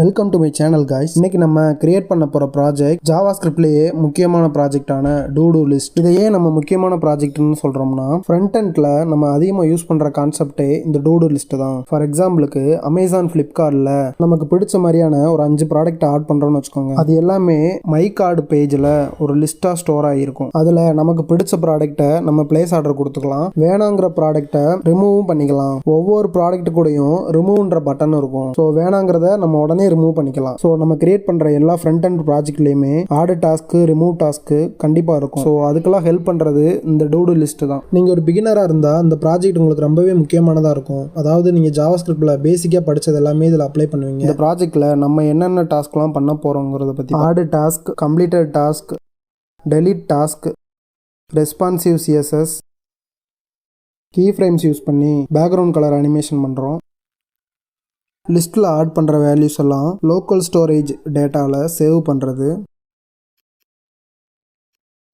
Welcome to my channel guys. இன்னைக்கு நம்ம create பண்ண போகிற ப்ராஜெக்ட் ஜாவாஸ்கிரிப்ட்லேயே முக்கியமான ப்ராஜெக்டான டூ லிஸ்ட். இதையே நம்ம முக்கியமான ப்ராஜெக்ட்னு சொல்கிறோம்னா ஃப்ரண்ட் எண்டில் நம்ம அதிகமாக யூஸ் பண்ணுற கான்செப்டே இந்த டூ லிஸ்ட் தான். ஃபார் எக்ஸாம்பிளுக்கு அமேசான் ஃப்ளிப்கார்ட்டில் நமக்கு பிடிச்ச மாதிரியான ஒரு 5 ப்ராடக்ட் ஆட் பண்ணுறோன்னு வச்சுக்கோங்க. அது எல்லாமே மை கார்டு பேஜில் ஒரு லிஸ்ட்டாக ஸ்டோர் ஆகிருக்கும். அதில் நமக்கு பிடிச்ச ப்ராடக்டை நம்ம பிளேஸ் ஆர்டர் கொடுத்துக்கலாம். வேணாங்கிற ப்ராடக்டை ரிமூவும் பண்ணிக்கலாம். ஒவ்வொரு ப்ராடக்ட் கூடயும் ரிமூவ்ன்ற பட்டன் இருக்கும். ஸோ வேணாங்கிறத நம்ம உடனே ரிமூவ் பண்ணிக்கலாம். ஸோ நம்ம கிரியேட் பண்ற எல்லா ஃப்ரண்ட் எண்ட் ப்ராஜெக்ட்லயுமே ஆட் டாஸ்க், ரிமூவ் டாஸ்க் கண்டிப்பா இருக்கும். ஸோ அதுக்கெல்லாம் ஹெல்ப் பண்றது இந்த டூ லிஸ்ட் தான். நீங்க ஒரு பிகினரா இருந்தா இந்த ப்ராஜெக்ட் உங்களுக்கு ரொம்பவே முக்கியமானதா இருக்கும். அதாவது நீங்க ஜாவாஸ்கிரிப்ட்ல பேசிக்கா படிச்சது எல்லாமே இதுல அப்ளை பண்ணுவீங்க. இந்த ப்ராஜெக்ட்ல நம்ம என்னென்ன டாஸ்க்லாம் பண்ண போறோங்கிறத பத்தி add task, completed task, delete task, responsive CSS, key frames use பண்ணி பேக்ரவுண்ட் கலர் அனிமேஷன் பண்றோம். லிஸ்ட்டில் ஆட் பண்ணுற வேல்யூஸ் எல்லாம் லோக்கல் ஸ்டோரேஜ் டேட்டாவில் சேவ் பண்ணுறது.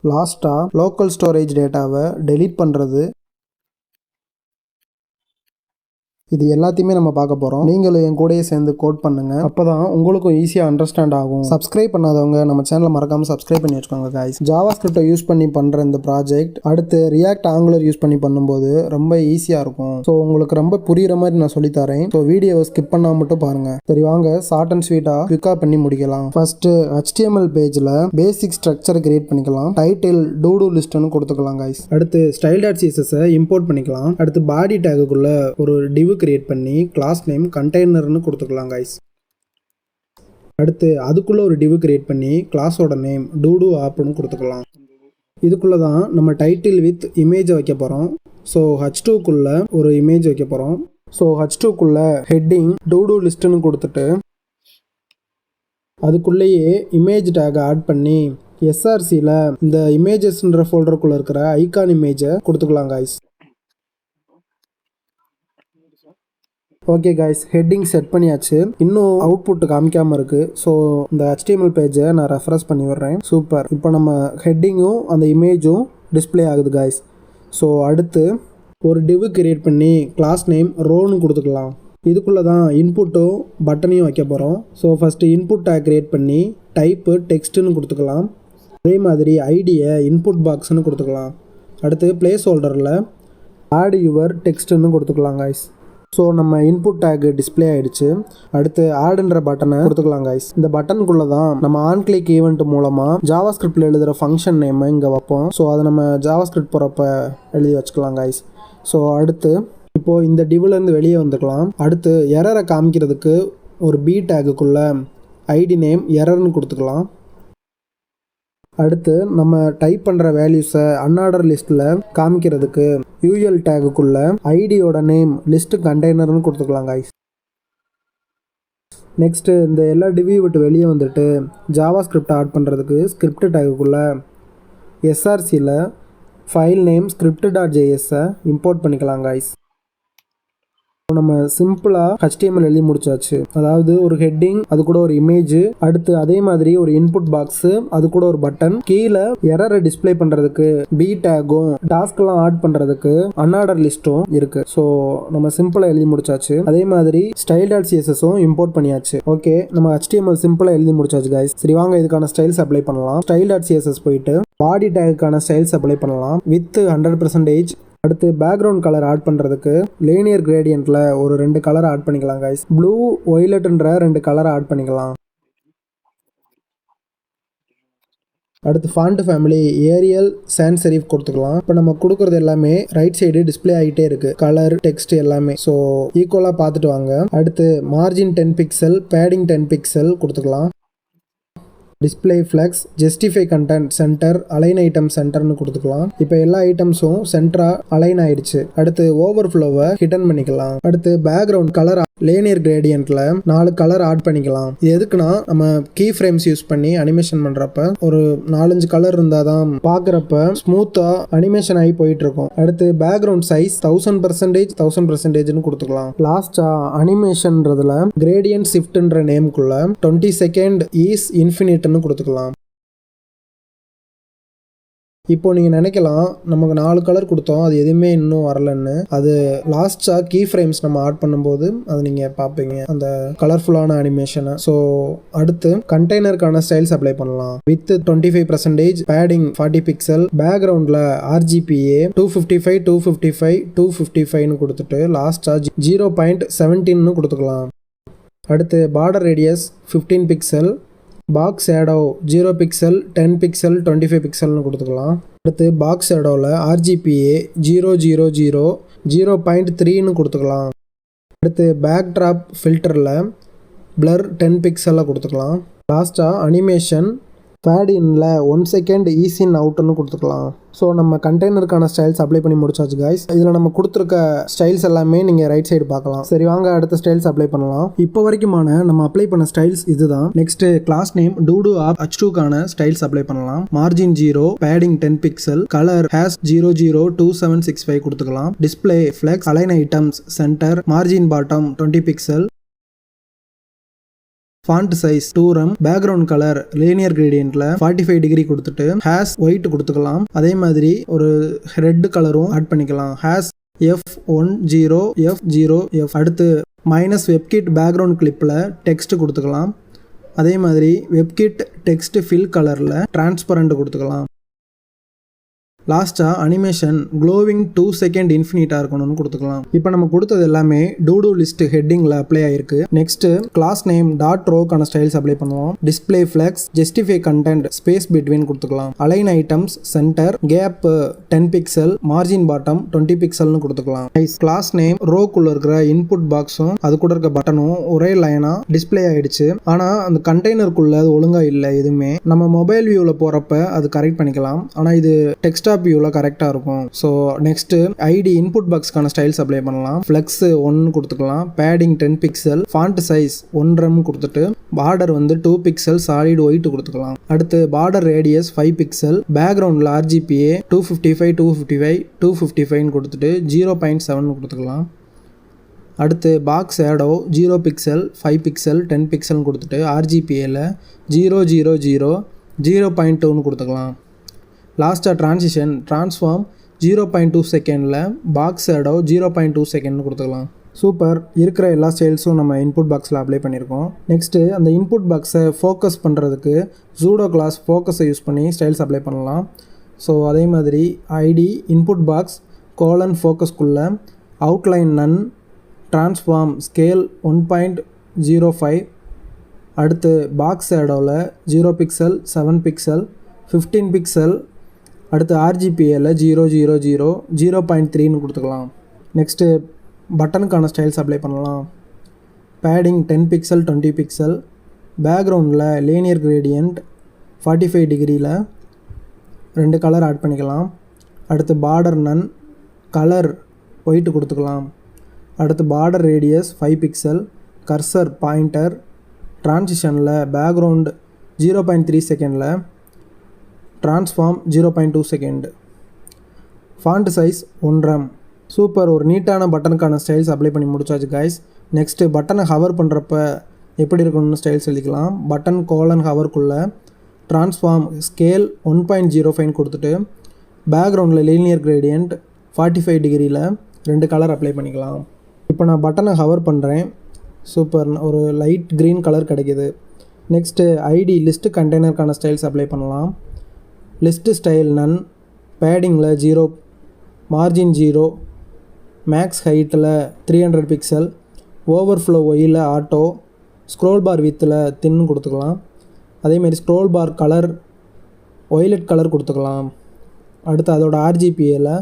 லாஸ்ட்டாக லோக்கல் ஸ்டோரேஜ் டேட்டாவை டெலீட் பண்ணுறது. இது எல்லாத்தையுமே நம்ம பார்க்க போகிறோம். நீங்களும் என் கூடயே சேர்ந்து கோட் பண்ணுங்க. அப்போ தான் உங்களுக்கும் ஈஸியாக அண்டர்ஸ்டாண்ட் ஆகும். சப்ஸ்கிரைப் பண்ணாதவங்க நம்ம சேனலை மறக்காமல் சப்ஸ்கிரைப் பண்ணி வச்சுக்கோங்க காய்ஸ். ஜாவாஸ்கிரிப்டை யூஸ் பண்ணி பண்ணுற இந்த ப்ராஜெக்ட் அடுத்து ரியாக்ட் ஆங்குலர் யூஸ் பண்ணி பண்ணும்போது ரொம்ப ஈஸியாக இருக்கும். ஸோ உங்களுக்கு ரொம்ப புரியுற மாதிரி நான் சொல்லித்தரேன். ஸோ வீடியோவை ஸ்கிப் பண்ணாம மட்டும் பாருங்க. சரி வாங்க ஷார்ட் அண்ட் ஸ்வீட்டாக குவிக்காக பண்ணி முடிக்கலாம். ஃபர்ஸ்ட் HTML பேஜில் பேசிக் ஸ்ட்ரக்சர் கிரியேட் பண்ணிக்கலாம். டைட்டில் டூ லிஸ்ட்னு கொடுத்துக்கலாம் காய்ஸ். அடுத்து style.css இம்போர்ட் பண்ணிக்கலாம். அடுத்து பாடி டேகுக்குள்ள ஒரு டிவ் கிரியேட் பண்ணி கிளாஸ் நேம் கண்டெய்னர்னு கொடுத்துக்கலாம் गाइस. அடுத்து அதுக்குள்ள ஒரு டிவ் கிரியேட் பண்ணி கிளாஸோட நேம் டூ ஆப்னு கொடுத்துக்கலாம். இதுக்குள்ள தான் நம்ம டைட்டில் வித் இமேஜ் வைக்க போறோம். ஸோ H2குள்ள ஒரு இமேஜ் வைக்க போறோம். ஸோ H2குள்ள ஹெட்டிங் டூ லிஸ்ட்னு கொடுத்துட்டு அதுக்குள்ளேயே இமேஜ் டேக் ஆட் பண்ணி SRCல இந்த இமேஜஸ்ன்ற ஃபோல்டருக்குள்ள இருக்கிற ஐகான் இமேஜை கொடுத்துக்கலாம் guys. Okay guys, heading set பண்ணியாச்சு. இன்னும் அவுட்புட் காமிக்காமல் இருக்குது. ஸோ இந்த HTML பேஜை நான் ரெஃப்ரெஷ் பண்ணி விடுறேன். சூப்பர். இப்போ நம்ம ஹெட்டிங்கும் அந்த இமேஜும் டிஸ்பிளே ஆகுது காய்ஸ். ஸோ அடுத்து ஒரு டிவ் கிரியேட் பண்ணி கிளாஸ் நேம் ரோன்னு கொடுத்துக்கலாம். இதுக்குள்ளே தான் இன்புட்டும் பட்டனையும் வைக்க போகிறோம். So first input take create பண்ணி டைப்பு டெக்ஸ்ட்டுன்னு கொடுத்துக்கலாம். அதே மாதிரி ஐடியை இன்புட் பாக்ஸ்ன்னு கொடுத்துக்கலாம். அடுத்து பிளேஸ் ஹோல்டரில் ஆட் யுவர் டெக்ஸ்ட்டுன்னு கொடுத்துக்கலாம் காய்ஸ். ஸோ நம்ம இன்புட் டேக் டிஸ்பிளே ஆகிடுச்சு. அடுத்து ஆடுன்ற பட்டனை கொடுத்துக்கலாம் காய்ஸ். இந்த பட்டனுக்குள்ளே தான் நம்ம ஆன் கிளிக் ஈவெண்ட் மூலமாக ஜாவாஸ்கிரிப்டில் எழுதுகிற ஃபங்க்ஷன் நேமை இங்கே வைப்போம். ஸோ அதை நம்ம ஜாவாஸ்கிரிப்ட் போகிறப்ப எழுதி வச்சுக்கலாம் காய்ஸ். ஸோ அடுத்து இப்போது இந்த டிவ்லேருந்து வெளியே வந்துக்கலாம். அடுத்து எரரை காமிக்கிறதுக்கு ஒரு பி டேக்குக்குள்ளே ஐடி நேம் எரர்னு கொடுத்துக்கலாம். அடுத்து நம்ம டைப் பண்ணுற வேல்யூஸை அன்ஆர்டர் லிஸ்ட்டில் காமிக்கிறதுக்கு UL டேகுக்குள்ள ஐடியோட நேம் லிஸ்ட் கண்டெய்னர்னு கொடுத்துக்கலாம் காய்ஸ். நெக்ஸ்ட்டு இந்த எல்லா டிவியை விட்டு வெளியே வந்துட்டு ஜாவாஸ்கிரிப்ட் ஆட் பண்ணுறதுக்கு ஸ்கிரிப்ட் டேகுக்குள்ள SRCல ஃபைல் நேம் script.js இம்போர்ட் பண்ணிக்கலாம் காய்ஸ். நம்ம சிம்பிளாக HTML எழுதி முடிச்சாச்சு. அதாவது ஒரு ஹெட்டிங், அது கூட ஒரு இமேஜ், அடுத்து அதே மாதிரி ஒரு இன்புட் பாக்ஸ், அது கூட ஒரு பட்டன், கீழே எரரை டிஸ்பிளே பண்ணுறதுக்கு பி டேகும், டாஸ்க்லாம் ஆட் பண்ணுறதுக்கு அன்ஆர்டர் லிஸ்ட்டும் இருக்கு. ஸோ நம்ம சிம்பிளாக எழுதி முடிச்சாச்சு. அதே மாதிரி style.cssம் இம்போர்ட் பண்ணியாச்சு. ஓகே, நம்ம HTML சிம்பிளாக எழுதி முடிச்சாச்சு காய்ஸ். சரி வாங்க இதுக்கான ஸ்டைல்ஸ் அப்ளை பண்ணலாம். style.css போயிட்டு பாடி டேகுக்கான ஸ்டைல்ஸ் அப்ளை பண்ணலாம் வித் 100%. அடுத்து பேக்ரவுண்ட் கலர் ஆட் பண்ணுறதுக்கு லீனியர் கிரேடியன்ட்டில் ஒரு 2 கலர் ஆட் பண்ணிக்கலாம் காய்ஸ். ப்ளூ ஒய்லட்ன்ற 2 கலர் ஆட் பண்ணிக்கலாம். அடுத்து font family Arial sans serif கொடுத்துக்கலாம். இப்போ நம்ம கொடுக்குறது எல்லாமே ரைட் சைடு டிஸ்பிளே ஆகிட்டே இருக்குது. கலர், டெக்ஸ்ட் எல்லாமே. ஸோ ஈக்குவலாக பார்த்துட்டு வாங்க. அடுத்து மார்ஜின் 10 பிக்சல், பேடிங் 10 பிக்சல் கொடுத்துக்கலாம். Display flex, justify content centre, align item சென்டர்னு கொடுத்துக்கலாம். இப்போ எல்லா ஐட்டம்ஸும் சென்டரா அலைன் ஆயிடுச்சு. அடுத்து ஓவர்ஃப்ளோவை ஹிடன் பண்ணிக்கலாம். அடுத்து background colour Lanier கிரேடியன்ட்ல 4 colour add பண்ணிக்கலாம். இது எதுக்குன்னா நம்ம கீ ஃப்ரேம்ஸ் யூஸ் பண்ணி அனிமேஷன் பண்றப்ப ஒரு 4-5 கலர் இருந்தால் தான் பார்க்குறப்ப ஸ்மூத்தா அனிமேஷன் ஆகி போயிட்டு இருக்கும். அடுத்து பேக்ரவுண்ட் சைஸ் 1000% கொடுத்துக்கலாம். லாஸ்டா அனிமேஷன்ன்றதுல கிரேடியன்ட் ஷிஃப்ட்ன்ற நேமுக்குள்ள 20 செகண்ட் இஸ் இன்ஃபினிட்னு கொடுத்துக்கலாம். இப்போ நீங்கள் நினைக்கலாம் நமக்கு 4 கலர் கொடுத்தோம் அது எதுவுமே இன்னும் வரலன்னு. அது லாஸ்ட்டாக கீ ஃப்ரேம்ஸ் நம்ம ஆட் பண்ணும்போது அது நீங்கள் பார்ப்பீங்க அந்த கலர்ஃபுல்லான அனிமேஷனை. ஸோ அடுத்து கண்டெய்னருக்கான ஸ்டைல்ஸ் அப்ளை பண்ணலாம். வித் 25% பேடிங் 40 பிக்சல், பேக்ரவுண்டில் RGBA 255 255 255ன்னு கொடுத்துட்டு லாஸ்ட்டாக 0.17ன்னு கொடுத்துக்கலாம். அடுத்து border radius 15 pixel, box shadow 0 pixel 10 pixel 25 பிக்சல்னு கொடுத்துக்கலாம். அடுத்து பாக்ஸ் ஷேடோவில் RGBA 000 0.3ன்னு கொடுத்துக்கலாம். அடுத்து பேக் ட்ராப் ஃபில்டரில் பிளர் 10 பிக்சலில் கொடுத்துக்கலாம். லாஸ்ட்டாக அனிமேஷன் பேட் இன்ல 1 செகண்ட் ஈஸி இன் அவுட்னு கொடுத்துக்கலாம். ஸோ நம்ம கண்டெய்னருக்கான ஸ்டைல்ஸ் அப்ளை பண்ணி முடிச்சாச்சு கைஸ். இதில் நம்ம கொடுத்துருக்க ஸ்டைல்ஸ் எல்லாமே நீங்கள் ரைட் சைடு பார்க்கலாம். சரி வாங்க அடுத்த ஸ்டைல்ஸ் அப்ளை பண்ணலாம். இப்போ வரைக்குமான நம்ம அப்ளை பண்ண ஸ்டைல்ஸ் இதுதான். Next class name todo app H2க்கான ஸ்டைல்ஸ் அப்ளை பண்ணலாம். மார்ஜின் 0, பேடிங் 10 பிக்சல், கலர் #002765 கொடுத்துக்கலாம். Display flex, align items centre, margin bottom 20 pixel, font size 2rem, background colour linear கிரேடியன்ட்ல 45 டிகிரி கொடுத்துட்டு ஹேஷ் ஒயிட் கொடுத்துக்கலாம். அதே மாதிரி ஒரு ரெட் கலரும் ஆட் பண்ணிக்கலாம். F10F0F. அடுத்து மைனஸ் வெப்கிட் பேக்ரவுண்ட் கிளிப்பில் டெக்ஸ்ட் கொடுத்துக்கலாம். அதே மாதிரி வெப்கிட் டெக்ஸ்ட் ஃபில் கலரில் டிரான்ஸ்பரண்ட் கொடுத்துக்கலாம். லாஸ்ட்டாக அனிமேஷன் க்ளோவிங் 2 செகண்ட் இன்ஃபினிட்டாக இருக்கணும்னு கொடுத்துக்கலாம். இப்போ நம்ம கொடுத்தது எல்லாமே டூடு லிஸ்ட் ஹெட்டிங்கில் அப்ளை ஆயிருக்கு. நெக்ஸ்ட் கிளாஸ் நேம் டாட் ரோக்கான ஸ்டைல்ஸ் அப்ளை பண்ணுவோம். Display flex, justify content, space between கொடுத்துக்கலாம். Align items centre, gap 10 pixel, margin bottom 20 பிக்சல்னு கொடுத்துக்கலாம். கிளாஸ் நேம் ரோக்குள்ள இருக்கிற இன்புட் பாக்ஸும் அது கூட இருக்க பட்டனும் ஒரே லைனா டிஸ்பிளே ஆயிடுச்சு. ஆனால் அந்த கண்டெய்னருக்குள்ள அது ஒழுங்கா இல்லை எதுவுமே. நம்ம மொபைல் வியூவில் போகிறப்ப அது கரெக்ட் பண்ணிக்கலாம். ஆனால் இது டெக்ஸ்டாப் வியூவில் கரெக்டாக இருக்கும். ஸோ நெக்ஸ்ட் ஐடி இன்புட் பாக்ஸ்க்கான ஸ்டைல்ஸ் அப்ளை பண்ணலாம். ஃப்ளெக்ஸ் 1 கொடுத்துக்கலாம். Padding 10 pixel, font size 1rem கொடுத்துட்டு பார்டர் 2 பிக்சல் சாலிட் ஒயிட் கொடுத்துக்கலாம். அடுத்து பார்டர் ரேடியஸ் 5 பிக்சல், பேக்ரவுண்டில் RGBA 255 255 255 கொடுத்துட்டு 0.7 கொடுத்துக்கலாம். அடுத்து box shadow 0 pixel 5 pixel 10 pixel கொடுத்துட்டு RGBAல 000 0.2ன்னு கொடுத்துக்கலாம். லாஸ்ட்டாக ட்ரான்ஸ்ஃபார்ம் 0.2 செகண்டில், பாக்ஸ் ஷேடோ 0.2 செகண்ட்னு கொடுத்துக்கலாம். சூப்பர். இருக்கிற எல்லா ஸ்டைல்ஸும் நம்ம இன்புட் பாக்ஸில் அப்ளை பண்ணியிருக்கோம். நெக்ஸ்ட்டு அந்த இன்புட் பாக்ஸை ஃபோக்கஸ் பண்ணுறதுக்கு ஜூடோ கிளாஸ் ஃபோக்கஸை யூஸ் பண்ணி ஸ்டைல்ஸ் அப்ளை பண்ணலாம். ஸோ அதே மாதிரி ஐடி இன்புட் பாக்ஸ் :ஃபோக்கஸ்குள்ளே அவுட்லைன் நன், ட்ரான்ஸ்ஃபார்ம் ஸ்கேல் 1.05. அடுத்து பாக்ஸ் ஷேடோவில் 0 பிக்சல் 7 பிக்சல் 15 பிக்சல். அடுத்து RGBAல 000 0.3ன்னு கொடுத்துக்கலாம். நெக்ஸ்ட்டு பட்டனுக்கான ஸ்டைல்ஸ் அப்ளை பண்ணலாம். பேடிங் 10 பிக்சல் 20 பிக்சல், பேக்ரவுண்டில் லீனியர் கிரேடியன்ட் 45 டிகிரியில் 2 கலர் ஆட் பண்ணிக்கலாம். அடுத்து பார்டர் நன், கலர் ஒயிட் கொடுத்துக்கலாம். அடுத்து border radius 5 pixel, cursor pointer, ட்ரான்சிஷனில் பேக்ரவுண்ட் 0.3 செகண்டில், transform 0.2 second, font size 1rem. Super. ஒரு நீட்டான பட்டனுக்கான ஸ்டைல்ஸ் அப்ளை பண்ணி முடிச்சாச்சு கைஸ். நெக்ஸ்ட்டு பட்டனை ஹவர் பண்ணுறப்ப எப்படி இருக்கணும்னு ஸ்டைல்ஸ் எழுதிக்கலாம். பட்டன் ஹவர்க்குள்ளே ட்ரான்ஸ்ஃபார்ம் ஸ்கேல் 1.05 கொடுத்துட்டு பேக்ரவுண்டில் லீனியர் கிரேடியன்ட் 45 டிகிரியில் 2 கலர் அப்ளை பண்ணிக்கலாம். இப்போ நான் பட்டனை ஹவர் பண்ணுறேன். சூப்பர். ஒரு லைட் க்ரீன் கலர் கிடைக்கிது. நெக்ஸ்ட்டு ஐடி லிஸ்ட்டு கண்டெய்னருக்கான ஸ்டைல்ஸ் அப்ளை பண்ணலாம். லிஸ்ட்டு ஸ்டைல் நன், பேடிங்கில் 0, மார்ஜின் 0, மேக்ஸ் ஹைட்டில் 300 பிக்சல், ஓவர்ஃப்ளோ ஒயில் ஆட்டோ, ஸ்க்ரோல் பார் வித்தில் தின்னு கொடுத்துக்கலாம். அதேமாதிரி scroll bar colour violet colour கொடுத்துக்கலாம். அடுத்து அதோட RGBAல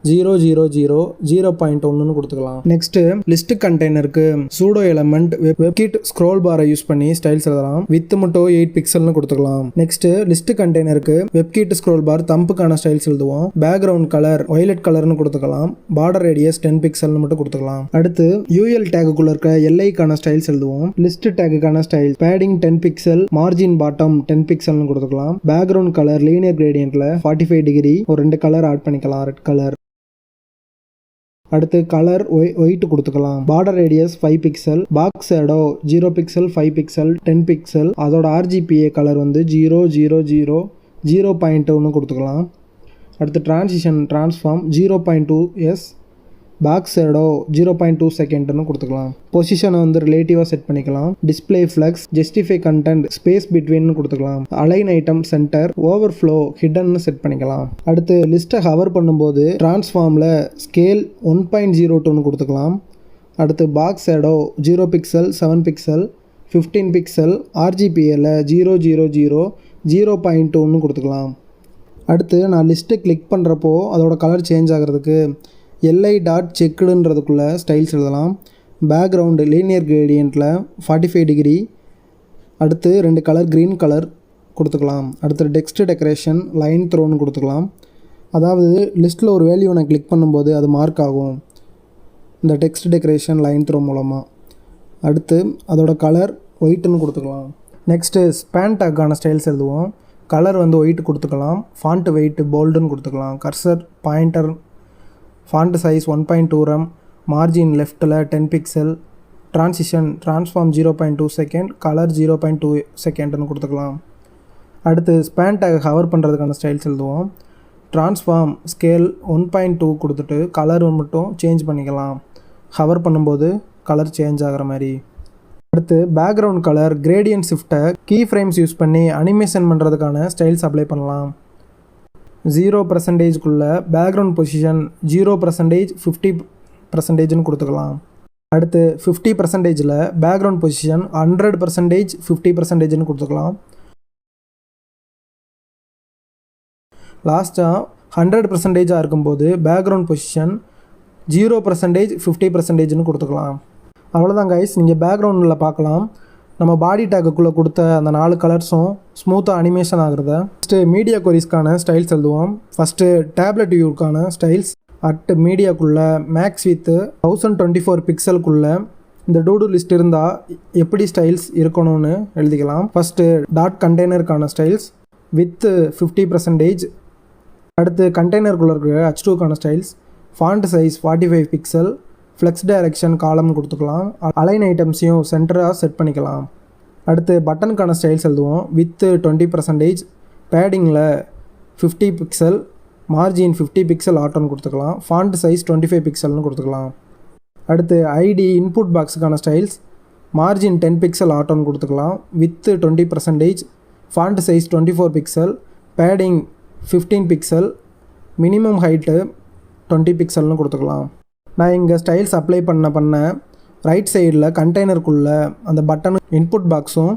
000 0.1ன்னு கொடுத்துக்கலாம். நெக்ஸ்ட்டு லிஸ்ட் கண்டெய்னருக்கு சூடோ எலமெண்ட் வெப்கிட் ஸ்க்ரோல் பாரை யூஸ் பண்ணி ஸ்டைல்ஸ் எழுதலாம். வித் மட்டும் 8 பிக்சல்னு கொடுத்துக்கலாம். நெக்ஸ்ட்டு லிஸ்ட் கண்டெய்னருக்கு வெப்கிட் ஸ்க்ரோல் பார் தம்புக்கான ஸ்டைல்ஸ் எழுதுவோம். பேக்ரவுண்ட் கலர் ஒய்லெட் கலர்னு கொடுத்துக்கலாம். பார்டர் ரேடியஸ் 10 பிக்சல்னு மட்டும் கொடுத்துக்கலாம். அடுத்து UL டேக்குள்ள இருக்க LIக்கான ஸ்டைல்ஸ் எழுதுவோம். லிஸ்ட் டேக்குக்கான style padding 10 pixel, margin bottom 10 பிக்சல்னு கொடுத்துக்கலாம். பேக்ரவுண்ட் கலர் லீனியர் கிரேடியன்ட்ல 45 டிகிரி ஒரு 2 கலர் ஆட் பண்ணிக்கலாம். Red colour. அடுத்து கலர் ஒயிட் கொடுத்துக்கலாம். Border radius 5 pixel, box shadow 0 pixel 5 pixel 10 pixel. அதோட RGBA கலர் 000 0.1 கொடுத்துக்கலாம். அடுத்து transition transform 0.2s, back shadow 0.2 செகண்ட்னு கொடுத்துக்கலாம். பொசிஷனை வந்து ரிலேட்டிவாக செட் பண்ணிக்கலாம். Display flex, justify content, space பிட்வீன்னு கொடுத்துக்கலாம். அலைன் ஐட்டம் சென்டர், ஓவர்ஃப்ளோ ஹிடன்னு செட் பண்ணிக்கலாம். அடுத்து லிஸ்ட்டை ஹவர் பண்ணும்போது ட்ரான்ஸ்ஃபார்மில் ஸ்கேல் 1.02ன்னு கொடுத்துக்கலாம். அடுத்து box shadow 0 pixel, 7 pixel, 15 pixel, RGBAல 000 0.2ன்னு கொடுத்துக்கலாம். அடுத்து நான் லிஸ்ட்டு கிளிக் பண்ணுறப்போ அதோட கலர் சேஞ்ச் ஆகிறதுக்கு li.checkedன்றதுக்குள்ளே ஸ்டைல்ஸ் எழுதலாம். பேக்ரவுண்டு லீனியர் கிரேடியண்ட்டில் 45 டிகிரி. அடுத்து 2 கலர் க்ரீன் கலர் கொடுத்துக்கலாம். அடுத்து டெக்ஸ்ட் டெக்கரேஷன் லைன் த்ரோன்னு கொடுத்துக்கலாம். அதாவது லிஸ்ட்டில் ஒரு வேல்யூ நான் கிளிக் பண்ணும்போது அது மார்க் ஆகும் இந்த டெக்ஸ்ட் டெக்கரேஷன் லைன் த்ரோ மூலமாக. அடுத்து அதோட கலர் ஒயிட்டுன்னு கொடுத்துக்கலாம். நெக்ஸ்ட்டு ஸ்பேன் டேக்கான ஸ்டைல்ஸ் எழுதுவோம். கலர் வந்து ஒயிட் கொடுத்துக்கலாம். ஃபாண்ட் வெயிட் போல்டுன்னு கொடுத்துக்கலாம். Cursor pointer font size 1.2 rem, margin லெஃப்ட்டில் 10 pixel, transition transform 0.2 second, colour 0.2 செகண்ட்னு கொடுத்துக்கலாம். அடுத்து ஸ்பேன் டேக் ஹவர் பண்ணுறதுக்கான ஸ்டைல்ஸ் எழுதுவோம். ட்ரான்ஸ்ஃபார்ம் ஸ்கேல் 1.2 கொடுத்துட்டு கலர் மட்டும் சேஞ்ச் பண்ணிக்கலாம். ஹவர் பண்ணும்போது கலர் சேஞ்ச் ஆகிற மாதிரி. அடுத்து பேக்ரவுண்ட் கலர் கிரேடியன்ட் ஷிஃப்ட்டை கீ ஃப்ரேம்ஸ் யூஸ் பண்ணி அனிமேஷன் பண்ணுறதுக்கான ஸ்டைல்ஸ் அப்ளை பண்ணலாம். 0%க்குள்ளே பேக்ரவுண்ட் பொசிஷன் 0%, 50%ன்னு கொடுத்துக்கலாம். அடுத்து 50%ல் பேக்ரவுண்ட் பொசிஷன் 100%, 50%ன்னு கொடுத்துக்கலாம். லாஸ்ட்டாக 100%ஆக இருக்கும்போது பேக்ரவுண்ட் பொசிஷன் 0%, 50%ன்னு கொடுத்துக்கலாம். அவ்வளோதான் கைஸ். நீங்கள் பேக்ரவுண்டில் பார்க்கலாம் நம்ம பாடி டேக்குள்ளே கொடுத்த அந்த 4 கலர்ஸும் ஸ்மூத்தாக அனிமேஷன் ஆகிறத. ஃபஸ்ட்டு மீடியா கொரிஸ்க்கான ஸ்டைல்ஸ் எழுதுவோம். ஃபஸ்ட்டு டேப்லெட் வியூக்கான ஸ்டைல்ஸ் அட் மீடியாக்குள்ளே மேக்ஸ் வித் 1024 பிக்சலுக்குள்ளே இந்த டூடு லிஸ்ட் இருந்தால் எப்படி ஸ்டைல்ஸ் இருக்கணும்னு எழுதிக்கலாம். ஃபஸ்ட்டு டாட் கண்டெய்னருக்கான ஸ்டைல்ஸ் வித் 50%. அடுத்து கண்டெய்னருக்குள்ளே இருக்கிற H2க்கான styles font size 45 pixel, flex direction காலம்னு கொடுத்துக்கலாம். அலைன் ஐட்டம்ஸையும் சென்டராக செட் பண்ணிக்கலாம். அடுத்து பட்டனுக்கான ஸ்டைல்ஸ் எழுதுவோம். வித்து 20%, பேடிங்கில் 50 பிக்சல், மார்ஜின் 50 பிக்சல் ஆட்டோன்னு கொடுத்துக்கலாம். ஃபாண்ட் சைஸ் 25 பிக்சல்னு கொடுத்துக்கலாம். அடுத்து ஐடி இன்புட் பாக்ஸுக்கான ஸ்டைல்ஸ் மார்ஜின் 10 பிக்சல் ஆட்டோன்னு கொடுத்துக்கலாம். Width 20%, font size 24 pixel, padding 15 pixel, minimum height 20 பிக்சல்னு கொடுத்துக்கலாம். நான் இங்கே ஸ்டைல்ஸ் அப்ளை பண்ண ரைட் சைடில் கண்டெய்னருக்குள்ளே அந்த பட்டனும் இன்புட் பாக்ஸும்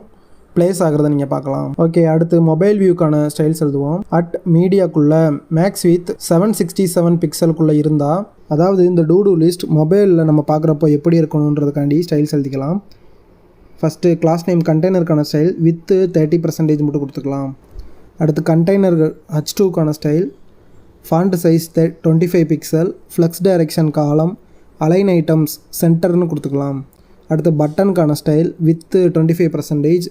ப்ளேஸ் ஆகிறத நீங்கள் பார்க்கலாம். ஓகே, அடுத்து மொபைல் வியூக்கான ஸ்டைல்ஸ் எழுதுவோம். அட் மீடியாக்குள்ளே மேக்ஸ் வித் 767 பிக்சலுக்குள்ளே இருந்தால், அதாவது இந்த டூடு லிஸ்ட் மொபைலில் நம்ம பார்க்குறப்போ எப்படி இருக்கணுன்றதுக்காண்டி ஸ்டைல்ஸ் எழுதிக்கலாம். ஃபஸ்ட்டு கிளாஸ் நேம் கண்டெய்னருக்கான ஸ்டைல் வித்து 30% மட்டும் கொடுத்துக்கலாம். அடுத்து கண்டெய்னர் H2க்கான style font size 25 pixel, flex direction column, align items சென்டர்னு கொடுத்துக்கலாம். அடுத்து பட்டனுக்கான ஸ்டைல் வித்து 25%,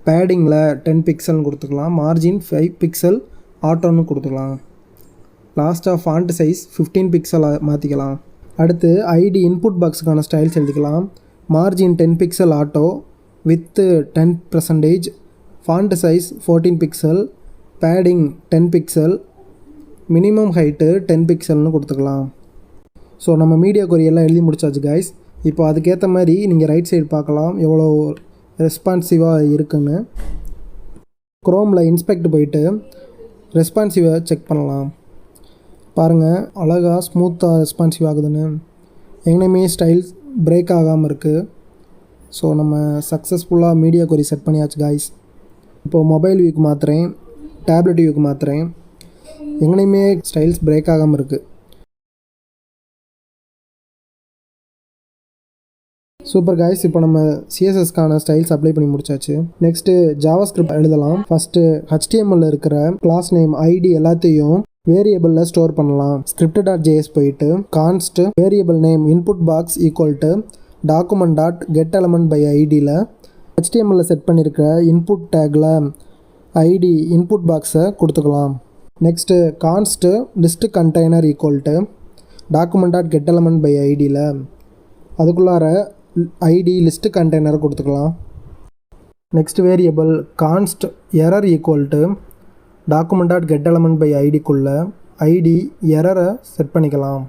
பேடிங்கில் 10 பிக்சல்னு கொடுத்துக்கலாம். மார்ஜின் 5 பிக்சல் ஆட்டோன்னு கொடுத்துக்கலாம். லாஸ்ட்டாக ஃபாண்ட் சைஸ் 15 பிக்சலாக மாற்றிக்கலாம். அடுத்து ஐடி இன்புட் பாக்ஸுக்கான ஸ்டைல்ஸ் எழுதிக்கலாம். Margin 10 pixel auto with 10%, font size 14 pixel, padding 10 pixel, minimum height 10 பிக்சல்னு கொடுத்துக்கலாம். ஸோ நம்ம மீடியா கொரியெல்லாம் எழுதி முடிச்சாச்சு கைஸ். இப்போ அதுக்கேற்ற மாதிரி நீங்கள் ரைட் சைடு பார்க்கலாம் எவ்வளோ ரெஸ்பான்சிவாக இருக்குன்னு. க்ரோமில் இன்ஸ்பெக்ட் போயிட்டு ரெஸ்பான்சிவாக செக் பண்ணலாம். பாருங்கள் அழகாக ஸ்மூத்தாக ரெஸ்பான்சிவ் ஆகுதுன்னு. எங்கேயுமே ஸ்டைல்ஸ் பிரேக் ஆகாமல் இருக்குது. ஸோ நம்ம சக்ஸஸ்ஃபுல்லாக மீடியா கொரி செட் பண்ணியாச்சு கைஸ். இப்போது மொபைல் வியூக்கு மாற்றுறேன், டேப்லெட் வியூக்கு மாற்றுறேன். எங்கேயுமே ஸ்டைல்ஸ் பிரேக் ஆகாமல் இருக்குது. Super guys. இப்போ நம்ம சிஎஸ்எஸ்க்கான ஸ்டைல்ஸ் அப்ளை பண்ணி முடிச்சாச்சு. நெக்ஸ்ட்டு ஜாவாஸ்கிரிப்ட் எழுதலாம். ஃபஸ்ட்டு HTML இருக்கிற கிளாஸ் நேம் ஐடி எல்லாத்தையும் வேரியபிளில் ஸ்டோர் பண்ணலாம். script.js போயிட்டு const variable name input box equal to document dot get element by ஐடியில் HTML செட் பண்ணியிருக்கிற இன்புட் டேக்கில் ஐடி இன்புட் பாக்ஸை கொடுத்துக்கலாம். Next const list container equal to document dot get element by ஐடியில் அதுக்குள்ளார ஐடி லிஸ்ட் கண்டெய்னரை கொடுத்துக்கலாம். Next variable const error equal to document dot get element by ஐடிக்குள்ளே ஐடி எரரை செட் பண்ணிக்கலாம்.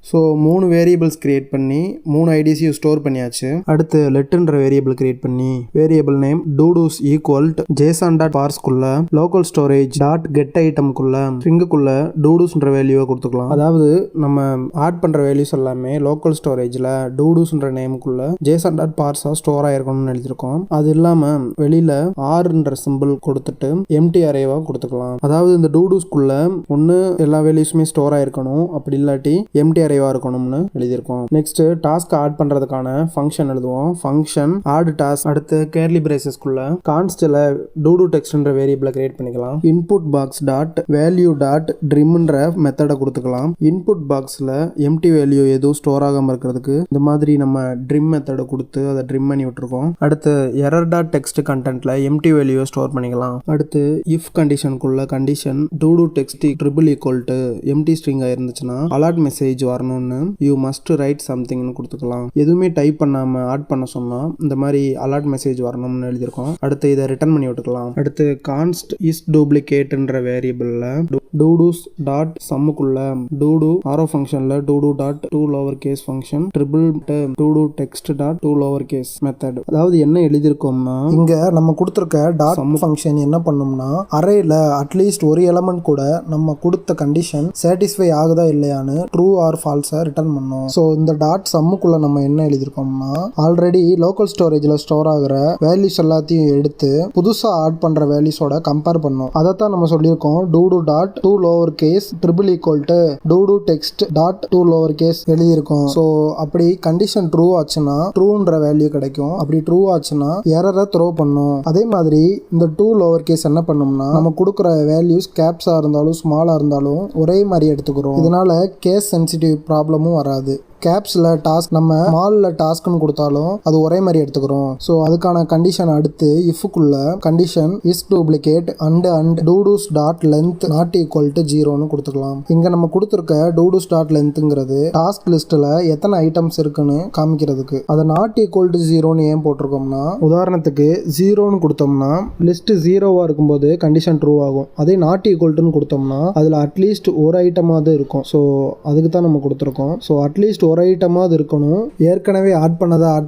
ஸோ 3 வேரியபிள்ஸ் கிரியேட் பண்ணி 3 ஐடிஸையும் ஸ்டோர் பண்ணியாச்சு. அடுத்து லெட்டுன்ற வேரியபிள் கிரியேட் பண்ணி variable name todos equal JSON dot பார்ஸ்குள்ள லோக்கல் ஸ்டோரேஜ் டாட் கெட் ஐட்டம்குள்ள ஸ்ட்ரிங்குக்குள்ள டூடூஸ்ன்ற வேல்யூவை கொடுத்துக்கலாம். அதாவது நம்ம ஆட் பண்ணுற வேல்யூஸ் எல்லாமே லோக்கல் ஸ்டோரேஜில் டூடூஸ்ன்ற நேமுக்குள்ள ஜேசன் டாட் பார்ஸாக ஸ்டோர் ஆயிருக்கணும்னு எழுதியிருக்கோம். அது இல்லாமல் வெளியில் ஆர்ன்ற சிம்பிள் கொடுத்துட்டு எம்டி அரேவாக கொடுத்துக்கலாம். அதாவது இந்த டூடூஸ்குள்ள ஒன்று எல்லா வேல்யூஸுமே ஸ்டோர் ஆயிருக்கணும், அப்படி இல்லாட்டி எம்டி அரே இருக்கணும்னு எழுதியிருக்கோம். நெக்ஸ்ட் டாஸ்க் ஆட் பண்றதுக்கான ஃபங்க்ஷன் எழுதுவோம். Function add task. அடுத்து கேர்லி பிரேசஸ்க்குள்ள கான்ஸ்ட்ல டூடு டெக்ஸ்ட்ன்ற வேரியபிளை கிரியேட் பண்ணிக்கலாம். Input box dot value dot ட்ரிம்ன்ற மெத்தடை கொடுத்துக்கலாம். இன்புட் பாக்ஸ்ல எம்டி வேல்யூ எதுவும் ஸ்டோர் ஆகாம இருக்கிறதுக்கு இந்த மாதிரி நம்ம ட்ரிம் மெத்தடை கொடுத்து அதை ட்ரிம் பண்ணி விட்டுருக்கோம். அடுத்து எரர் டாட் டெக்ஸ்ட் கண்டென்ட்ல எம்டி வேல்யூவை ஸ்டோர் பண்ணிக்கலாம். அடுத்து இஃப் கண்டிஷனுக்குள்ள condition todo text triple equal to empty ஸ்ட்ரிங்கா இருந்துச்சுன்னா அலர்ட் மெசேஜ் வரணும்னு யூ மஸ்ட் ரைட் சம்திங்னு கொடுத்துக்கலாம். எதுவுமே டைப் பண்ணாம ஆட் பண்ண சொன்னா இந்த மாதிரி அலர்ட் மெசேஜ் வரணும்னு எழுதியிருக்கோம். அடுத்து இதை ரிட்டர்ன் பண்ணி விட்டுக்கலாம். அடுத்து கான்ஸ்ட் இஸ் டூப்ளிகேட்ன்ற வேரியபிள்ல டூடூஸ் டாட் சம்முக்குள்ள டூடு ஆரோ ஃபங்க்ஷன்ல todo dot to lower case function triple todo text dot to lower case method. அதாவது என்ன எழுதியிருக்கோம்னா இங்க நம்ம கொடுத்துருக்க டாட் சம் ஃபங்க்ஷன் என்ன பண்ணும்னா அரேல அட்லீஸ்ட் ஒரு எலமெண்ட் கூட நம்ம கொடுத்த கண்டிஷன் சாட்டிஸ்ஃபை ஆகுதா இல்லையான்னு ட்ரூ ஆர் ஃபால்ஸை ரிட்டர்ன் பண்ணோம். ஸோ இந்த டாட் சம்முக்குள்ள நம்ம என்ன எழுதியிருக்கோம்னா ஆல்ரெடி லோக்கல் ஸ்டோரேஜில் ஸ்டோர் ஆகிற வேல்யூஸ் எல்லாத்தையும் எடுத்து புதுசாக ஆட் பண்ணுற வேல்யூஸோட கம்பேர் பண்ணோம். அதைத்தான் நம்ம சொல்லியிருக்கோம். Todo dot to lower case triple equal to todo text dot to lower case எழுதியிருக்கோம். ஸோ அப்படி கண்டிஷன் ட்ரூ ஆச்சுன்னா ட்ரூன்ற வேல்யூ கிடைக்கும். அப்படி ட்ரூ ஆச்சுன்னா எரரை த்ரோ பண்ணும். அதே மாதிரி இந்த டூ லோவர் கேஸ் என்ன பண்ணோம்னா நம்ம கொடுக்குற வேல்யூஸ் கேப்ஸாக இருந்தாலும் ஸ்மாலாக இருந்தாலும் ஒரே மாதிரி எடுத்துக்கிறோம். இதனால கேஸ் சென்சிட்டிவ் ப்ராப்ளமும் வராது. கேப்ஸில் டாஸ்க் நம்ம மாலில் டாஸ்க்னு கொடுத்தாலும் அது ஒரே மாதிரி எடுத்துக்கிறோம். ஸோ அதுக்கான கண்டிஷன் அடுத்து இஃப்குள்ள condition is duplicate and todos dot length not equal to 0ன்னு கொடுத்துக்கலாம். இங்கே நம்ம கொடுத்துருக்க டூடூஸ் டாட் லென்த்துங்கிறது டாஸ்க் லிஸ்ட்டில் எத்தனை ஐட்டம்ஸ் இருக்குன்னு காமிக்கிறதுக்கு. அதை நாட் ஈக்குவல் டு 0ன்னு ஏன் போட்டிருக்கோம்னா உதாரணத்துக்கு 0ன்னு கொடுத்தோம்னா லிஸ்ட் 0வா இருக்கும்போது கண்டிஷன் ட்ரூ ஆகும். அதே நாட் ஈக்குவல்ட்டுன்னு கொடுத்தோம்னா அதில் அட்லீஸ்ட் ஒரு ஐட்டமாவது இருக்கும். ஸோ அதுக்கு தான் நம்ம கொடுத்துருக்கோம். ஸோ அட்லீஸ்ட் ஒரு ஐட்டமாவது இருக்கணும். ஏற்கனவே ஆட்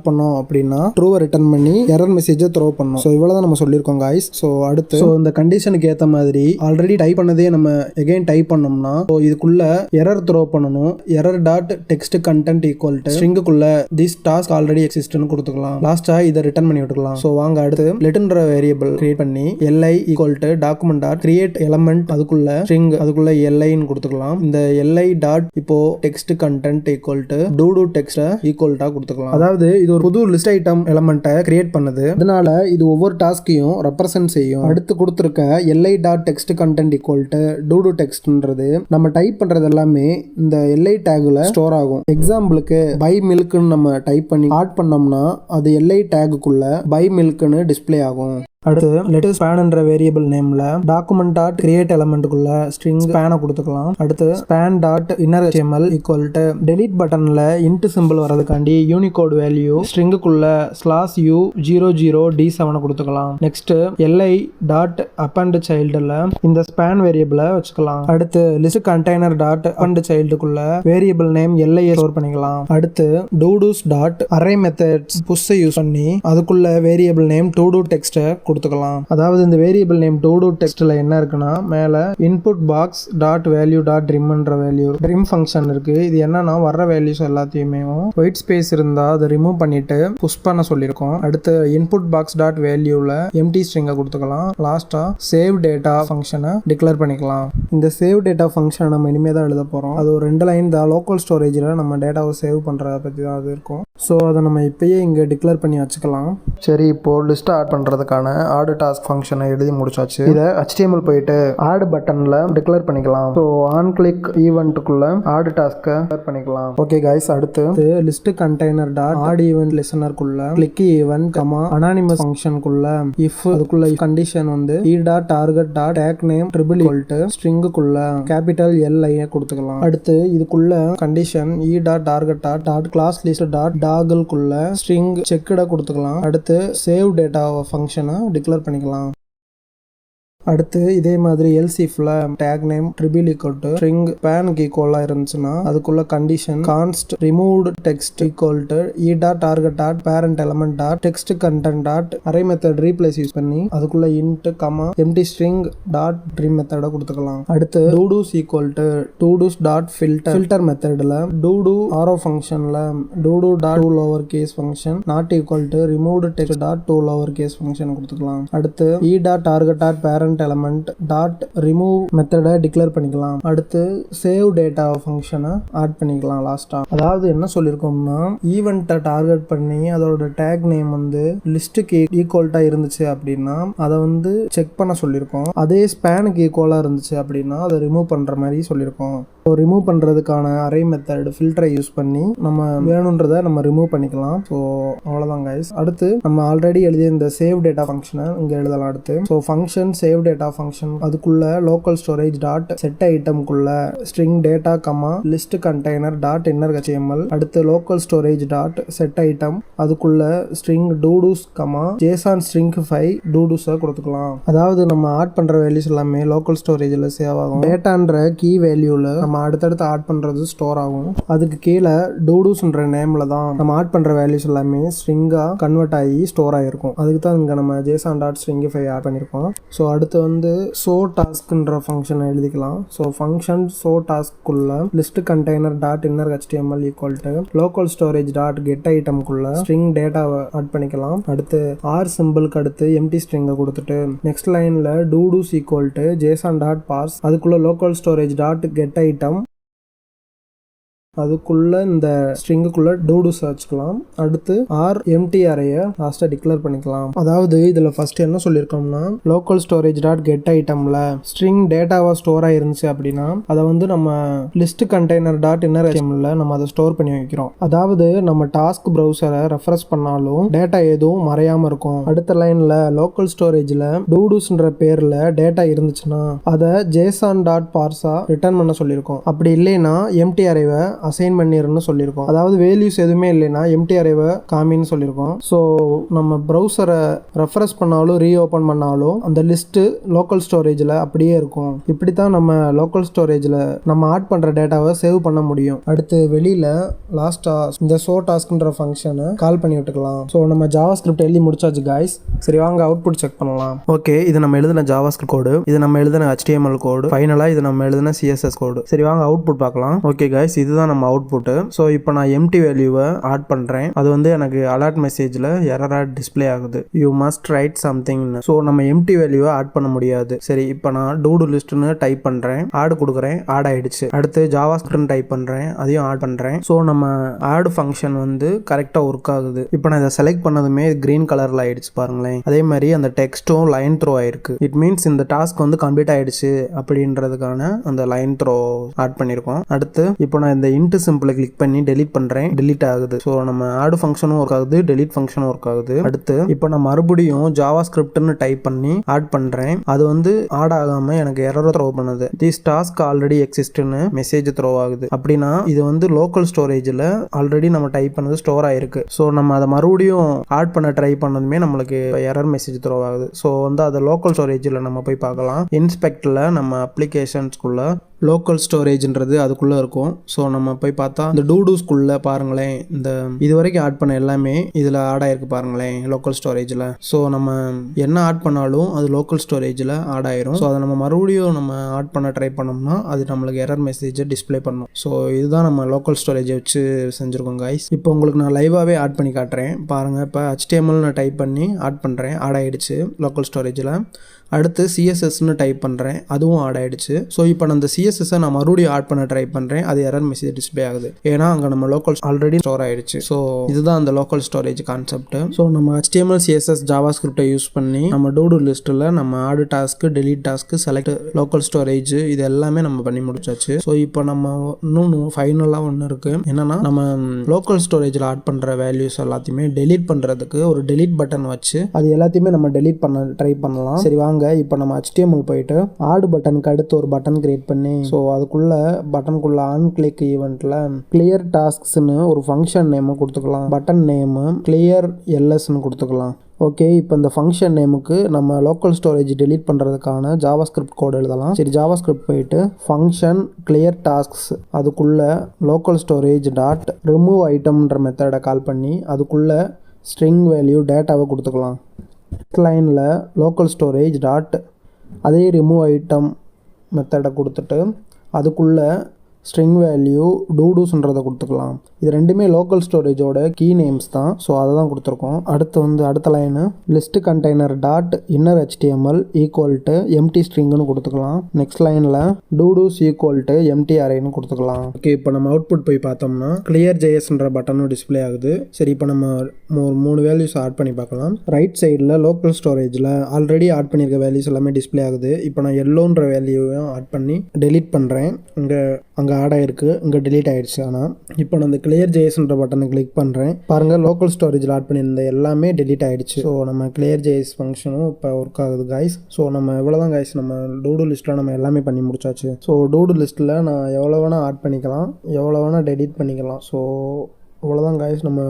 பண்ணோம் அப்படின்னா ட்ரூவை ரிட்டர்ன் பண்ணி எரர் மெசேஜை த்ரோ பண்ணணும். ஸோ இவ்வளோ தான் நம்ம சொல்லியிருக்கோம் காய்ஸ். ஸோ அடுத்து இந்த கண்டிஷனுக்கு ஏற்ற மாதிரி ஆல்ரெடி டைப் பண்ணதே நம்ம எகைன் டைப் பண்ணோம்னா இதுக்குள்ள எரர் த்ரோ பண்ணணும். Error dot text content equal to ஸ்ட்ரிங்குக்குள்ள திஸ் டாஸ்க் ஆல்ரெடி எக்ஸிஸ்ட்னு கொடுத்துக்கலாம். லாஸ்டா இதை ரிட்டர்ன் பண்ணி விட்டுக்கலாம். ஸோ வாங்க அடுத்து லெட்ன்ற வேரியபிள் கிரியேட் பண்ணி LI equal to document dot create element அதுக்குள்ள ஸ்ட்ரிங் அதுக்குள்ள எல்ஐன்னு கொடுத்துக்கலாம். இந்த எல்ஐ டாட் இப்போ text content equal to todo text ஈக்குவல்ட்டா கொடுத்துக்கலாம். அதாவது இது ஒரு புது லிஸ்ட் ஐட்டம் எலமெண்ட்டை கிரியேட் பண்ணுது. அதனால இது ஒவ்வொரு டாஸ்கையும் ரெப்ரசென்ட் செய்யும். அடுத்து கொடுத்துருக்க LI dot text content equal to todo டெக்ஸ்ட்ன்றது நம்ம டைப் பண்றது எல்லாமே இந்த எல்ஐ டேக்ல ஸ்டோர் ஆகும். எக்ஸாம்பிளுக்கு பை மில்க்னு நம்ம டைப் பண்ணி ஆட் பண்ணோம்னா அது எல்ஐ டேக்குள்ள பை மில்க்னு டிஸ்பிளே ஆகும். அடுத்து லெட்டர் ஸ்பேன்ன்ற வேரியபிள் நேம்ல டாக்குமெண்ட் டாட் கிரியேட் எலமெண்ட்டுக்குள்ள ஸ்ட்ரிங் ஸ்பேனை கொடுத்துக்கலாம். அடுத்து span dot inner HTML equal to delete பட்டன்ல இன்ட் சிம்பிள் வரதுக்காண்டி யூனிகோட் வேல்யூ ஸ்ட்ரிங்குக்குள்ள /U00D7 கொடுத்துக்கலாம். நெக்ஸ்ட் எல்ஐ டாட் அப்பண்ட் சைல்டுல இந்த ஸ்பேன் வேரியபிளை வச்சுக்கலாம். அடுத்து லிஸ்ட் கண்டெய்னர் டாட் அப்பண்ட் சைல்டுக்குள்ள வேரியபிள் நேம் எல்ஐ ஸ்டோர் பண்ணிக்கலாம். அடுத்து டூடூஸ் டாட் அரே மெத்தட்ஸ் புஷ்ஷை யூஸ் பண்ணி அதுக்குள்ள வேரியபிள் நேம் டூடு டெக்ஸ்ட் கொடுத்துக்கலாம். அதாவது இந்த வேரியபிள் நேம் டூடு டெக்ஸ்ட்ல என்ன இருக்குன்னா மேல input box dot value dot ட்ரிம்ன்ற வேல்யூ ட்ரிம் ஃபங்க்ஷன் இருக்கு. இது என்னன்னா வர்ற வேல்யூஸ் எல்லாத்தையுமே ஒயிட் ஸ்பேஸ் இருந்தா அதை ரிமூவ் பண்ணிட்டு புஷ் பண்ண சொல்லியிருக்கோம். அடுத்து இன்புட் பாக்ஸ் டாட் வேல்யூல எம்டி ஸ்ட்ரிங்கை கொடுத்துக்கலாம். லாஸ்டா சேவ் டேட்டா ஃபங்க்ஷனை டிக்ளேர் பண்ணிக்கலாம். இந்த சேவ் டேட்டா ஃபங்க்ஷன் நம்ம இனிமே தான் எழுத போறோம். அது ஒரு 2 லைன் தான். லோக்கல் ஸ்டோரேஜில் நம்ம டேட்டாவை சேவ் பண்றத பத்தி தான் அது இருக்கும். ஸோ அதை நம்ம இப்பயே இங்கே டிக்ளேர் பண்ணி வச்சுக்கலாம். சரி, இப்போ லிஸ்ட் ஆட் பண்றதுக்கான ஆட் டாஸ்க் ஃபங்க்ஷனை எழுதி முடிச்சாச்சு. இதை HTML போயிட்டு ஆட் பட்டன்ல டிக்ளேர் பண்ணிக்கலாம். ஸோ ஆன் கிளிக் ஈவெண்ட்டுக்குள்ள ஆட் டாஸ்க்கை டிக்ளேர் பண்ணிக்கலாம். ஓகே கைஸ், அடுத்து list container dot add event லிசனருக்குள்ள கிளிக் ஈவெண்ட் கமா அனானிமஸ் ஃபங்க்ஷனுக்குள்ள இஃப் அதுக்குள்ள condition e dot target dot tag name triple equal to ஸ்ட்ரிங்குக்குள்ள கேபிட்டல் எல் ஐ கொடுத்துக்கலாம். அடுத்து இதுக்குள்ள condition e dot target dot class list dot டாகுல்குள்ள string செக்டா கொடுத்துக்கலாம். அடுத்து சேவ் டேட்டா ஃபங்க்ஷனை டிக்ளேர் பண்ணிக்கலாம். அடுத்து இதே மாதிரி எல்சிஃப்ல tag name triple equal to string பேனுக்கு ஈக்குவலா இருந்துச்சுன்னா அதுக்குள்ள condition const removed text equal to e dot target dot parent element dot text content dot array method replace use பண்ணி அதுக்குள்ள இன்ட் comma empty string dot trim மெத்தட கொடுத்துக்கலாம். அடுத்து todos equal to todos dot filter மெத்தட்ல todo arrow ஃபங்க்ஷன்ல todo dot to lower case function not equal to removed text dot to lower case function கொடுத்துக்கலாம். அடுத்து e dot target dot parent element dot remove மெத்தட declare பண்ணிக்கலாம். அடுத்து save data ஃபங்க்ஷனை add பண்ணிக்கலாம் லாஸ்டா. அதாவது என்ன சொல்லியிருக்கோம்னா ஈவெண்ட்டை டார்கெட் பண்ணி அதோட டேக் நேம் வந்து லிஸ்ட்டுக்கு ஈக்குவல்ட்டா இருந்துச்சு அப்படின்னா அதை வந்து செக் பண்ண சொல்லியிருக்கோம். அதே ஸ்பேனுக்கு ஈக்குவலா இருந்துச்சு அப்படின்னா அதை ரிமூவ் பண்ற மாதிரி சொல்லியிருக்கோம். ரிமூவ் பண்றதுக்கான அரே மெத்தட் ஃபில்டரை யூஸ் பண்ணி நம்ம வேணுன்றதை நம்ம ரிமூவ் பண்ணிக்கலாம். ஸோ அவ்வளோதான் கைஸ். அடுத்து நம்ம ஆல்ரெடி எழுதிய இந்த சேவ் டேட்டா ஃபங்க்ஷனை இங்கே எழுதலாம். அடுத்து so function save data function அதுக்குள்ள லோக்கல் ஸ்டோரேஜ் டாட் செட் ஐட்டம்குள்ள string data comma list container dot inner HTML அடுத்து local storage dot set item அதுக்குள்ள string todos comma JSON string 5 டூடூஸை கொடுத்துக்கலாம். அதாவது நம்ம ஆட் பண்ற வேல்யூஸ் எல்லாமே லோக்கல் ஸ்டோரேஜில் சேவ் ஆகும். டேட்டான்ற கீ வேல்யூல நம்ம அடுத்தடுத்து ஆட் பண்றது ஸ்டோர் ஆகும். அதுக்கு கீழே டூடூஸ்ன்ற நேம்ல தான் நம்ம ஆட் பண்ற வேல்யூஸ் எல்லாமே ஸ்ட்ரிங்கா கன்வெர்ட் ஆகி ஸ்டோர் ஆகிருக்கும். அதுக்கு தான் இங்க நம்ம ஜேசான் டாட் ஸ்ட்ரிங் 5 ஆட் பண்ணியிருக்கோம். ஸோ அடுத்து வந்து ஷோ டாஸ்க்ன்ற ஃபங்க்ஷனை எழுதிக்கலாம். ஸோ ஃபங்க்ஷன் ஷோ டாஸ்க்குள்ள list container dot inner HTML equal to local storage dot get ஐட்டம்குள்ள ஸ்ட்ரிங் டேட்டாவை ஆட் பண்ணிக்கலாம். அடுத்து ஆர் சிம்பிளுக்கு அடுத்து எம்டி ஸ்ட்ரிங்கை கொடுத்துட்டு நெக்ஸ்ட் லைன்ல todos equal to JSON dot parse அதுக்குள்ள local storage dot get item அதுக்குள்ள இந்த ஸ்ட்ரிங்குக்குள்ள டூடு சர்ச்க்கலாம். அடுத்து ஆர் எம்டி அரேயை லாஸ்டா டிக்ளேர் பண்ணிக்கலாம். அதாவது இதுல ஃபர்ஸ்ட் என்ன சொல்லியிருக்கோம்னா லோக்கல் ஸ்டோரேஜ் டாட் கெட் ஐட்டம்ல ஸ்ட்ரிங் டேட்டாவா ஸ்டோர் ஆயிருந்துச்சு அப்படின்னா அதை வந்து நம்ம list container dot inner HTML நம்ம அதை ஸ்டோர் பண்ணி வைக்கிறோம். அதாவது நம்ம டாஸ்க் ப்ரௌசரை ரெஃபரன்ஸ் பண்ணாலும் டேட்டா எதுவும் மறையாம இருக்கும். அடுத்த லைன்ல லோக்கல் ஸ்டோரேஜ்ல டூடூஸ்ன்ற பேர்ல டேட்டா இருந்துச்சுன்னா அதை ஜேசான் டாட் பார்ஸா ரிட்டர்ன் பண்ண சொல்லியிருக்கோம். அப்படி இல்லைன்னா எம்டி அரேவை அசைன் பண்ணிருன்னு சொல்லியிருக்கோம். அதாவது வேல்யூஸ் எதுவுமே இல்லைன்னா எம்டி அரேவை காமின்னு சொல்லியிருக்கோம். ஸோ நம்ம ப்ரௌசரை ரெஃபரன்ஸ் பண்ணாலும் ரீஓப்பன் பண்ணாலும் அந்த லிஸ்ட் லோக்கல் ஸ்டோரேஜில் அப்படியே இருக்கும். இப்படி தான் நம்ம லோக்கல் ஸ்டோரேஜில் நம்ம ஆட் பண்ணுற டேட்டாவை சேவ் பண்ண முடியும். அடுத்து வெளியில் லாஸ்ட்டாக இந்த ஷோ டாஸ்க்ன்ற ஃபங்க்ஷனை கால் பண்ணி விட்டுக்கலாம். ஸோ நம்ம ஜாவா ஸ்கிரிப்ட் எழுதி முடிச்சாச்சு காய்ஸ். சரி வாங்க அவுட்புட் செக் பண்ணலாம். ஓகே, இது நம்ம எழுதின ஜாவா ஸ்கிரிப்ட் கோடு, இது நம்ம எழுதின HTML கோடு, ஃபைனலாக இது நம்ம எழுதின CSS கோடு. சரி வாங்க அவுட்புட் பார்க்கலாம். ஓகே காய்ஸ், இதுதான் நம்ம அவுட்புட். ஸோ இப்போ நான் எம்டி வேல்யூவை ஆட் பண்ணுறேன். அது வந்து எனக்கு அலர்ட் மெசேஜில் எரரா டிஸ்பிளே ஆகுது. You must right something. So நம்ம எம்டி வேல்யூவை ஆட் பண்ண முடியாது. சரி இப்போ நான் டூடு லிஸ்ட்னு டைப் பண்ணுறேன், ஆட் கொடுக்குறேன், ஆட் ஆயிடுச்சு. அடுத்து ஜாவா ஸ்கிரிப்ட்னு டைப் பண்ணுறேன், அதையும் ஆட் பண்ணுறேன். ஸோ நம்ம ஆட் ஃபங்க்ஷன் வந்து கரெக்டாக ஒர்க் ஆகுது. இப்போ நான் இதை செலக்ட் பண்ணதுமே கிரீன் கலரில் ஆயிடுச்சு பாருங்களேன். அதே மாதிரி அந்த டெக்ஸ்ட்டும் லைன் த்ரோ ஆயிருக்கு. இட் மீன்ஸ் இந்த டாஸ்க் வந்து கம்ப்ளீட் ஆயிடுச்சு அப்படின்றதுக்கான அந்த லைன் த்ரோ ஆட் பண்ணியிருக்கோம். அடுத்து இப்போ நான் இந்த இன்ட் சிம்பிளை கிளிக் பண்ணி டெலீட் பண்றேன், டெலீட் ஆகுது. ஸோ நம்ம ஆட் ஃபங்க்ஷனும் ஒர்க் ஆகுது, டெலீட் ஃபங்க்ஷனும் ஒர்க் ஆகுது. அடுத்து இப்போ நான் மறுபடியும் ஜாவா ஸ்கிரிப்ட்னு டைப் பண்ணி ஆட் பண்றேன். அது வந்து ஆட் ஆகாம எனக்கு எரர் த்ரோ பண்ணுது. திஸ் டாஸ்க் ஆல்ரெடி எக்ஸிஸ்ட்னு மெசேஜ் த்ரோ ஆகுது. அப்படின்னா இது வந்து லோக்கல் ஸ்டோரேஜில் ஆல்ரெடி நம்ம டைப் பண்ணது ஸ்டோர் ஆயிருக்கு. ஸோ நம்ம அதை மறுபடியும் ஆட் பண்ண ட்ரை பண்ணதுமே நம்மளுக்கு எரர் மெசேஜ் த்ரோ ஆகுது. ஸோ வந்து அதை லோக்கல் ஸ்டோரேஜில் நம்ம போய் பார்க்கலாம். இன்ஸ்பெக்டில் நம்ம அப்ளிகேஷன்ஸ்குள்ள லோக்கல் ஸ்டோரேஜ்ன்றது அதுக்குள்ளே இருக்கும். ஸோ நம்ம போய் பார்த்தா இந்த டூடூஸ்குள்ளே பாருங்களேன், இந்த இது வரைக்கும் ஆட் பண்ண எல்லாமே இதில் ஆட் ஆயிருக்கு பாருங்களேன் லோக்கல் ஸ்டோரேஜில். ஸோ நம்ம என்ன ஆட் பண்ணாலும் அது லோக்கல் ஸ்டோரேஜில் ஆட் ஆயிரும். ஸோ அதை நம்ம மறுபடியும் நம்ம ஆட் பண்ண ட்ரை பண்ணோம்னா அது நம்மளுக்கு எரர் மெசேஜை டிஸ்பிளே பண்ணும். ஸோ இதுதான் நம்ம லோக்கல் ஸ்டோரேஜை வச்சு செஞ்சுருக்கோம் கைஸ். இப்போ உங்களுக்கு நான் லைவாகவே ஆட் பண்ணி காட்டுறேன் பாருங்கள். இப்போ HTML நான் டைப் பண்ணி ஆட் பண்ணுறேன், ஆட் ஆகிடுச்சு லோக்கல் ஸ்டோரேஜில். அடுத்து CSSன்னு டைப் பண்ணுறேன், அதுவும் ஆட் ஆகிடுச்சு. ஸோ இப்போ நான் அந்த CSSஸை நான் மறுபடியும் ஆட் பண்ண ட்ரை பண்ணுறேன், அது எரர் மெசேஜ் டிஸ்பிளே ஆகுது. ஏன்னா அங்கே நம்ம லோக்கல் ஆல்ரெடி ஸ்டோர் ஆகிடுச்சு. ஸோ இதுதான் அந்த லோக்கல் ஸ்டோரேஜ் கான்செப்ட். ஸோ நம்ம HTML CSS ஜாவா ஸ்கிரிப்டை யூஸ் பண்ணி நம்ம டூடு லிஸ்ட்டில் நம்ம add task, delete task, select local storage இது எல்லாமே நம்ம பண்ணி முடிச்சாச்சு. ஸோ இப்போ நம்ம இன்னும் ஃபைனலாக ஒன்று இருக்குது. என்னன்னா நம்ம லோக்கல் ஸ்டோரேஜில் ஆட் பண்ணுற வேல்யூஸ் எல்லாத்தையுமே டெலீட் பண்ணுறதுக்கு ஒரு டெலீட் பட்டன் வச்சு அது எல்லாத்தையுமே நம்ம டெலீட் பண்ண ட்ரை பண்ணலாம். சரி வாங்க இப்போ நம்ம HTML போயிட்டு ஆட் பட்டனுக்கு அடுத்து ஒரு பட்டன் கிரியேட் பண்ணி ஸோ அதுக்குள்ள பட்டனுக்குள்ள ஆன் கிளிக் ஈவெண்ட்ல கிளியர் டாஸ்க்ஸ்னு ஒரு ஃபங்க்ஷன் நேம் கொடுத்துக்கலாம். பட்டன் நேம் கிளியர் LSன்னு கொடுத்துக்கலாம். ஓகே, இப்போ இந்த ஃபங்க்ஷன் நேமுக்கு நம்ம லோக்கல் ஸ்டோரேஜ் டெலீட் பண்ணுறதுக்கான ஜாவாஸ்கிரிப்ட் கோடு எழுதலாம். சரி, ஜாவாஸ்கிரிப்ட் போயிட்டு ஃபங்க்ஷன் கிளியர் டாஸ்க்ஸ் அதுக்குள்ளே லோக்கல் ஸ்டோரேஜ் டாட் ரிமூவ் ஐட்டம்ன்ற மெத்தடை கால் பண்ணி அதுக்குள்ளே ஸ்ட்ரிங் வேல்யூ டேட்டாவை கொடுத்துக்கலாம். நெக்ஸ்ட் லைனில் லோக்கல் ஸ்டோரேஜ் டாட் அதே ரிமூவ் ஐட்டம் மெத்தடை கொடுத்துட்டு அதுக்குள்ளே ஸ்ட்ரிங் வேல்யூ டூடூஸ்ன்றதை கொடுத்துக்கலாம். இது ரெண்டுமே லோக்கல் ஸ்டோரேஜோட கீ நேம்ஸ் தான். ஸோ அதை தான் கொடுத்துருக்கோம். அடுத்த line list container dot inner HTML equal to empty ஸ்ட்ரிங்னு கொடுத்துக்கலாம். நெக்ஸ்ட் லைனில் டூடூஸ் ஈக்குவல் டு எம்டி அரேன்னு கொடுத்துக்கலாம். ஓகே, இப்போ நம்ம அவுட்புட் போய் பார்த்தோம்னா கிளியர் ஜேஎஸ்ன்ற பட்டனும் டிஸ்பிளே ஆகுது. சரி, இப்போ நம்ம ஒரு 3 வேல்யூஸ் ஆட் பண்ணி பார்க்கலாம். ரைட் சைடில் லோக்கல் ஸ்டோரேஜில் ஆல்ரெடி ஆட் பண்ணியிருக்க வேல்யூஸ் எல்லாமே டிஸ்பிளே ஆகுது. இப்போ நான் எல்லோன்ற வேல்யூவையும் ஆட் பண்ணி டெலீட் பண்ணுறேன். அங்கே ஆட் ஆகிருக்கு, இங்கே டெலீட் ஆகிடுச்சு. ஆனால் இப்போ நான் அந்த கிளியர் ஜேஎஸ்ன்ற பட்டனை கிளிக் பண்ணுறேன். பாருங்கள், லோக்கல் ஸ்டோரேஜில் ஆட் பண்ணியிருந்த எல்லாமே டெலீட் ஆகிடுச்சு. ஸோ நம்ம கிளியர் ஜேஎஸ் ஃபங்க்ஷனும் இப்போ ஒர்க் ஆகுது கைஸ். ஸோ நம்ம இவ்வளோதான் கைஸ், நம்ம டூடு லிஸ்ட்டில் நம்ம எல்லாமே பண்ணி முடிச்சாச்சு. ஸோ டூடு லிஸ்ட்டில் நான் எவ்வளோ வேணால் ஆட் பண்ணிக்கலாம், எவ்வளோ வேணால் டெலீட் பண்ணிக்கலாம். ஸோ இவ்வளோதான் கைஸ், நம்ம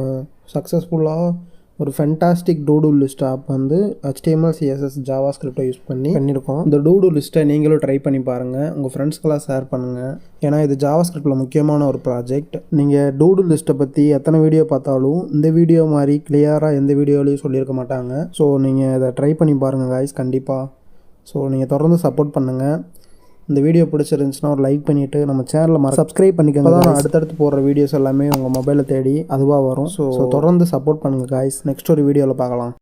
சக்ஸஸ்ஃபுல்லாக ஒரு ஃபென்டாஸ்டிக் டூடு லிஸ்ட் ஆப் வந்து HTML CSS ஜாவாஸ்கிரிப்டை யூஸ் பண்ணியிருக்கோம். இந்த டூடு லிஸ்ட்டை நீங்களும் ட்ரை பண்ணி பாருங்கள், உங்கள் ஃப்ரெண்ட்ஸ்க்கெல்லாம் ஷேர் பண்ணுங்கள். ஏன்னா இது ஜாவாஸ்கிரிப்டில் முக்கியமான ஒரு ப்ராஜெக்ட். நீங்கள் டூடு லிஸ்ட்டை பற்றி எத்தனை வீடியோ பார்த்தாலும் இந்த வீடியோ மாதிரி கிளியராக எந்த வீடியோலையும் சொல்லியிருக்க மாட்டாங்க. ஸோ நீங்கள் இதை ட்ரை பண்ணி பாருங்கள் கைஸ், கண்டிப்பாக. ஸோ நீங்கள் தொடர்ந்து சப்போர்ட் பண்ணுங்கள். இந்த வீடியோ பிடிச்சிருந்துச்சுன்னா ஒரு லைக் பண்ணிவிட்டு நம்ம சேனலை சப்ஸ்கிரைப் பண்ணிக்கோங்க. தான் அடுத்தடுத்து போடுற வீடியோஸ் எல்லாமே உங்கள் மொபைலில் தேடி அதுவாக வரும். ஸோ தொடர்ந்து சப்போர்ட் பண்ணுங்கள் காய்ஸ். நெக்ஸ்ட் ஒரு வீடியோவில் பார்க்கலாம்.